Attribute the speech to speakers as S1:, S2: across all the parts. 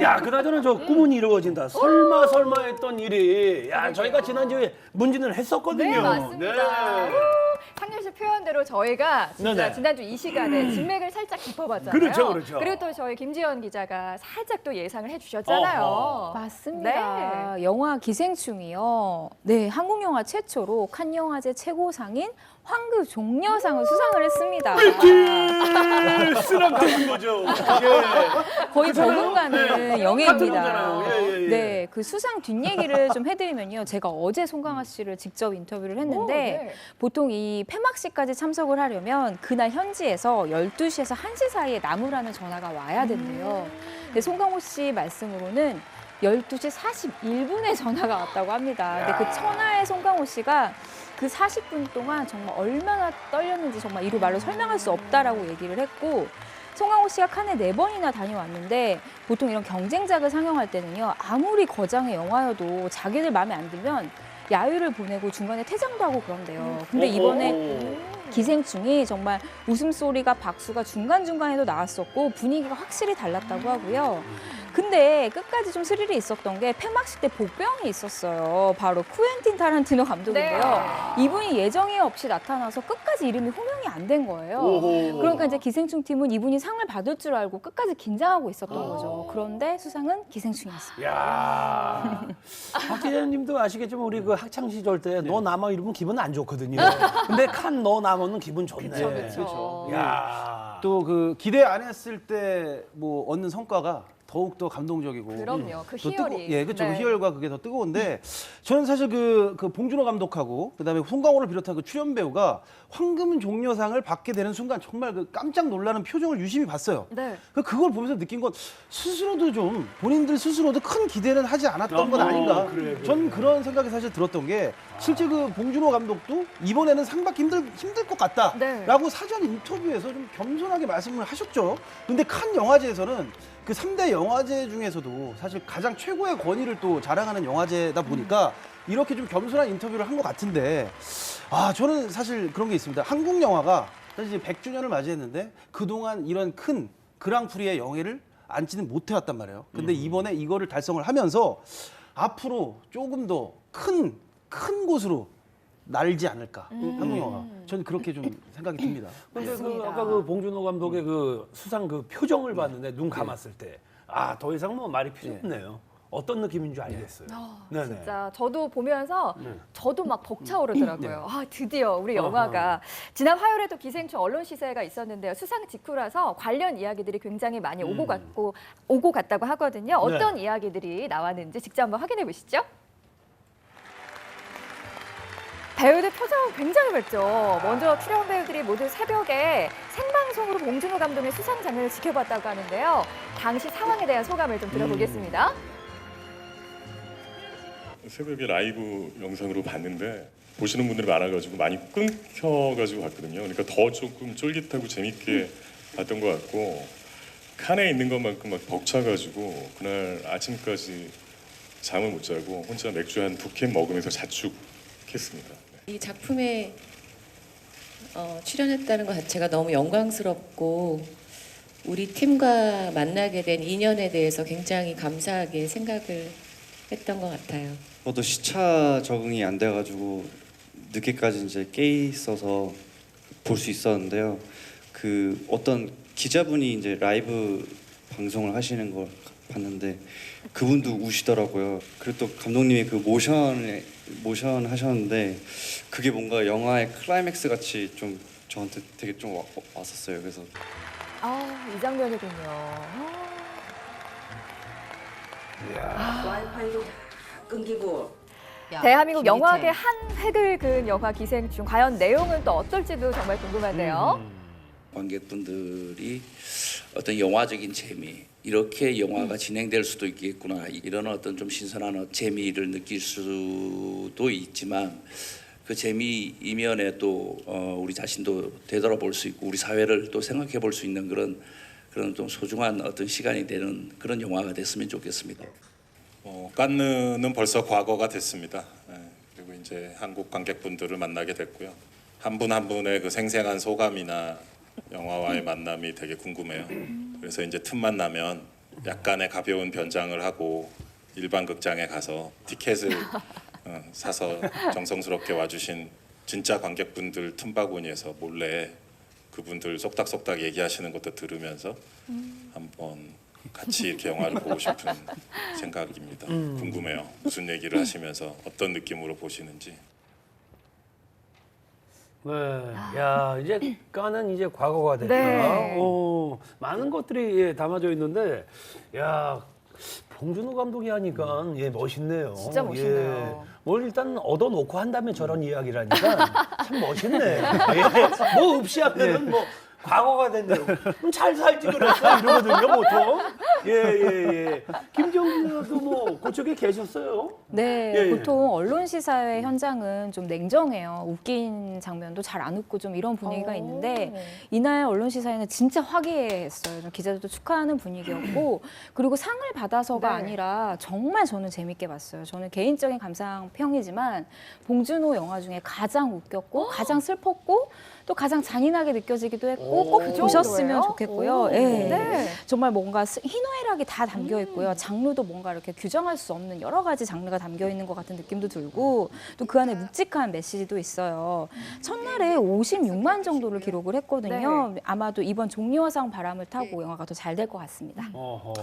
S1: 야, 그나저나 저 꿈은 이루어진다. 설마 했던 일이. 야, 저희가 지난주에 문진을 했었거든요.
S2: 네, 맞습니다.
S1: 네.
S2: 상렬 씨 표현대로 저희가 진짜
S1: 네네.
S2: 지난주 이 시간에 진맥을 살짝 짚어봤잖아요.
S1: 그렇죠.
S2: 그리고 또 저희 김지연 기자가 살짝 또 예상을 해주셨잖아요.
S1: 어허.
S3: 맞습니다. 영화 기생충이요. 네, 한국 영화 최초로 칸 영화제 최고상인 황금 종려상을 수상을 했습니다.
S1: 쓰락하는 거죠. 예.
S3: 거의 버금가는
S1: 같은
S3: 영예입니다.
S1: 거잖아요. 예.
S3: 네, 그 수상 뒷얘기를 좀 해드리면요. 제가 어제 송강호 씨를 직접 인터뷰를 했는데
S2: 네.
S3: 보통 이 폐막식까지 참석을 하려면 그날 현지에서 12시에서 1시 사이에 남으라는 전화가 와야 된대요. 근데 송강호 씨 말씀으로는 12시 41분에 전화가 왔다고 합니다. 근데 그 천하의 송강호 씨가 그 40분 동안 정말 얼마나 떨렸는지 정말 이루 말로 설명할 수 없다라고 얘기를 했고, 송강호 씨가 칸에 4번이나 다녀왔는데 보통 이런 경쟁작을 상영할 때는요, 아무리 거장의 영화여도 자기들 마음에 안 들면 야유를 보내고 중간에 퇴장도 하고 그런대요. 근데 이번에 기생충이 정말 웃음소리가 박수가 중간중간에도 나왔었고 분위기가 확실히 달랐다고 하고요. 근데 끝까지 좀 스릴이 있었던 게 폐막식 때 복병이 있었어요. 바로 쿠엔틴 타란티노 감독인데요. 이분이 예정에 없이 나타나서 끝까지 이름이 호명이 안 된 거예요. 그러니까 이제 기생충 팀은 이분이 상을 받을 줄 알고 끝까지 긴장하고 있었던 거죠. 그런데 수상은 기생충이었습니다.
S1: 야, 박 기자님도 아시겠지만 우리 그 학창 시절 때 너 남아 이러면 기분 안 좋거든요. 근데 칸 너 남아는 기분 좋네.
S2: 그렇죠.
S1: 야,
S4: 또 그 기대 안 했을 때 뭐 얻는 성과가 더욱 더 감동적이고.
S2: 그럼요. 그
S4: 더
S2: 희열이.
S4: 예, 그렇죠.
S2: 네.
S4: 그 희열과 그게 더 뜨거운데 저는 사실 그 봉준호 감독하고 그다음에 송강호를 비롯한 그 출연 배우가 황금 종려상을 받게 되는 순간 정말 그 깜짝 놀라는 표정을 유심히 봤어요.
S2: 네.
S4: 그걸 보면서 느낀 건 스스로도 좀 본인들 스스로도 큰 기대는 하지 않았던 건 아닌가.
S1: 그래.
S4: 전 그런 생각이 사실 들었던 게 실제 그 봉준호 감독도 이번에는 상 받기 힘들 것 같다라고
S2: 네.
S4: 사전 인터뷰에서 좀 겸손하게 말씀을 하셨죠. 근데 칸 영화제에서는 그 3대 영화제 중에서도 사실 가장 최고의 권위를 또 자랑하는 영화제다 보니까 이렇게 좀 겸손한 인터뷰를 한 것 같은데, 저는 사실 그런 게 있습니다. 한국 영화가 사실 이제 100주년을 맞이했는데 그동안 이런 큰 그랑프리의 영예를 안지는 못해왔단 말이에요. 근데 이번에 이거를 달성을 하면서 앞으로 조금 더 큰 곳으로 날지 않을까, 한국 영화가. 저는 그렇게 좀 생각이 듭니다.
S1: 근데 그
S2: 맞습니다.
S1: 아까 그 봉준호 감독의 그 수상 그 표정을 봤는데 눈 감았을 때, 더 이상 뭐 말이 필요 없네요. 어떤 느낌인 줄 알겠어요. 네네.
S2: 진짜 저도 보면서 저도 막 벅차오르더라고요.
S4: 네.
S2: 드디어 우리 영화가 지난 화요일에도 기생충 언론 시사회가 있었는데요. 수상 직후라서 관련 이야기들이 굉장히 많이 오고 갔다고 하거든요. 어떤 이야기들이 나왔는지 직접 한번 확인해 보시죠. 배우들 표정 굉장히 밝죠. 먼저 출연 배우들이 모두 새벽에 생방송으로 봉준호 감독의 수상 장면을 지켜봤다고 하는데요. 당시 상황에 대한 소감을 좀 들어보겠습니다.
S5: 새벽에 라이브 영상으로 봤는데 보시는 분들이 많아가지고 많이 끊겨가지고 봤거든요. 그러니까 더 조금 쫄깃하고 재밌게 봤던 것 같고 칸에 있는 것만큼 막 벅차가지고 그날 아침까지 잠을 못 자고 혼자 맥주 한 2캔 먹으면서 자축했습니다.
S6: 이 작품에 출연했다는 것 자체가 너무 영광스럽고 우리 팀과 만나게 된 인연에 대해서 굉장히 감사하게 생각을 했던 것 같아요.
S7: 저도 시차 적응이 안 돼가지고 늦게까지 이제 깨 있어서 볼 수 있었는데요. 그 어떤 기자분이 이제 라이브 방송을 하시는 걸 봤는데 그분도 우시더라고요. 그리고 또 감독님이 그 모션 하셨는데 그게 뭔가 영화의 클라이맥스 같이 좀 저한테 되게 좀 왔었어요. 그래서
S2: 이 장면이군요.
S8: 와이파이 끊기고
S2: 대한민국 영화계 한 획을 그은 영화 기생충. 과연 내용은 또 어떨지도 정말 궁금한데요.
S9: 관객분들이 어떤 영화적인 재미, 이렇게 영화가 진행될 수도 있겠구나, 이런 어떤 좀 신선한 재미를 느낄 수도 있지만 그 재미 이면에 또 우리 자신도 되돌아볼 수 있고 우리 사회를 또 생각해 볼 수 있는 그런 좀 소중한 어떤 시간이 되는 그런 영화가 됐으면 좋겠습니다.
S5: 깐느는 벌써 과거가 됐습니다. 그리고 이제 한국 관객분들을 만나게 됐고요. 한 분 한 분의 그 생생한 소감이나 영화와의 만남이 되게 궁금해요. 그래서 이제 틈만 나면 약간의 가벼운 변장을 하고 일반 극장에 가서 티켓을 사서 정성스럽게 와주신 진짜 관객분들 틈바구니에서 몰래 그분들 쏙닥쏙닥 얘기하시는 것도 들으면서 한번 같이 이렇게 영화를 보고 싶은 생각입니다. 궁금해요. 무슨 얘기를 하시면서 어떤 느낌으로 보시는지.
S1: 네. 야, 이제 까는 이제 과거가 됐다.
S2: 네.
S1: 많은 것들이 예, 담아져 있는데, 야, 봉준호 감독이 하니까 예, 멋있네요.
S2: 진짜 멋있네요.
S1: 예. 뭘 일단 얻어놓고 한다면 저런 이야기라니까 참 멋있네. 예. 뭐 없이 하면은 뭐 과거가 됐네요. 그럼 잘 살지 그랬어 이러거든요 보통. 예. 김정민도 뭐 그쪽에 계셨어요?
S3: 네,
S1: 예.
S3: 보통 언론 시사회 현장은 좀 냉정해요. 웃긴 장면도 잘 안 웃고 좀 이런 분위기가 있는데 이날 언론 시사회는 진짜 화기애애했어요. 좀 기자들도 축하하는 분위기였고 그리고 상을 받아서가
S2: 네.
S3: 아니라 정말 저는 재밌게 봤어요. 저는 개인적인 감상평이지만 봉준호 영화 중에 가장 웃겼고 가장 슬펐고 또 가장 잔인하게 느껴지기도 했고 꼭
S2: 그
S3: 보셨으면
S2: 정도예요?
S3: 좋겠고요.
S2: 오.
S3: 예.
S2: 네.
S3: 정말 뭔가 희노애락이 다 담겨 있고요. 장르도 뭔가 이렇게 규정할 수 없는 여러 가지 장르가 담겨 있는 것 같은 느낌도 들고 또 그 안에 묵직한 메시지도 있어요. 첫날에 56만 정도를 기록을 했거든요. 아마도 이번 종려상 바람을 타고 영화가 더 잘 될 것 같습니다.
S1: 어허.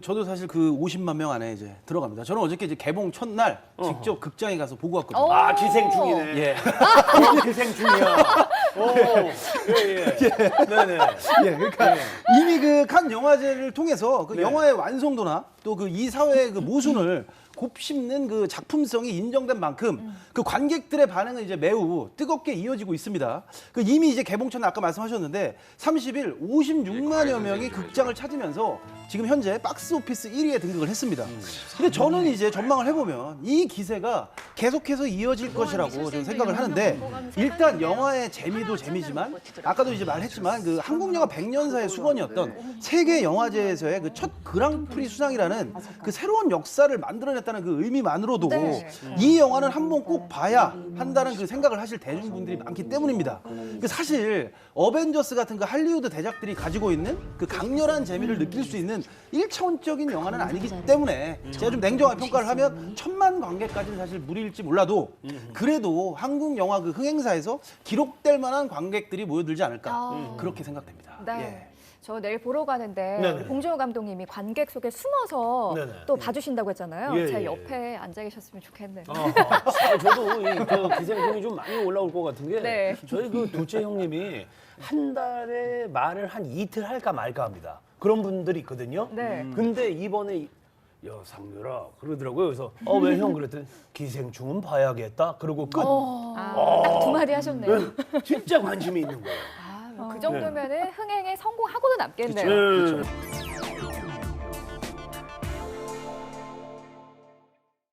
S4: 저도 사실 그 50만 명 안에 이제 들어갑니다. 저는 어저께 이제 개봉 첫날 직접 극장에 가서 보고 왔거든요.
S1: 아, 기생충이네.
S4: 예.
S1: 기생충이야. 예. 네네.
S4: 예, 그러니까 이미 그 칸 영화제를 통해서 그
S1: 네.
S4: 영화의 완성도나 또 그 이 사회의 그 모순을 곱씹는 그 작품성이 인정된 만큼 그 관객들의 반응은 이제 매우 뜨겁게 이어지고 있습니다. 그 이미 이제 개봉 첫날 아까 말씀하셨는데 30일 56만여 명이 극장을 찾으면서 지금 현재 박스 오피스 1위에 등극을 했습니다. 근데 저는 이제 전망을 해보면 이 기세가 계속해서 이어질 것이라고 저는 생각을 하는데 일단 영화의 재미도 재미지만 아까도 이제 말했지만 그 한국 영화 100년사의 수건이었던 세계 영화제에서의 그 첫 그랑프리 수상이라는 그 새로운 역사를 만들어냈다는 그 의미만으로도
S2: 네.
S4: 이 영화는 한번 꼭 봐야 한다는 그 생각을 하실 대중분들이 많기 때문입니다. 그 사실 어벤져스 같은 그 할리우드 대작들이 가지고 있는 그 강렬한 재미를 느낄 수 있는 1차원적인 영화는 아니기 때문에 제가 좀 냉정하게 평가를 하면 1000만 관객까지는 사실 무리일지 몰라도 그래도 한국 영화 그 흥행사에서 기록될 만한 관객들이 모여들지 않을까 그렇게 생각됩니다.
S2: 네.
S4: 예.
S2: 저 내일 보러 가는데
S1: 네네.
S2: 봉준호 감독님이 관객 속에 숨어서
S1: 네네.
S2: 또 봐주신다고 했잖아요.
S1: 예,
S2: 제
S1: 예.
S2: 옆에 앉아 계셨으면 좋겠네요.
S1: 저도 이 기생충이 좀 많이 올라올 것 같은 게
S2: 네.
S1: 저희 그 둘째 형님이 한 달에 말을 한 이틀 할까 말까 합니다. 그런 분들이 있거든요.
S2: 네.
S1: 근데 이번에 야 상렬아 그러더라고요. 그래서 왜 형 그랬더니 기생충은 봐야겠다. 그러고 끝.
S2: 딱 두 마디 하셨네요.
S1: 진짜 관심이 있는 거예요.
S2: 그 정도면은 흥행에 성공하고도 남겠네요.
S1: 네.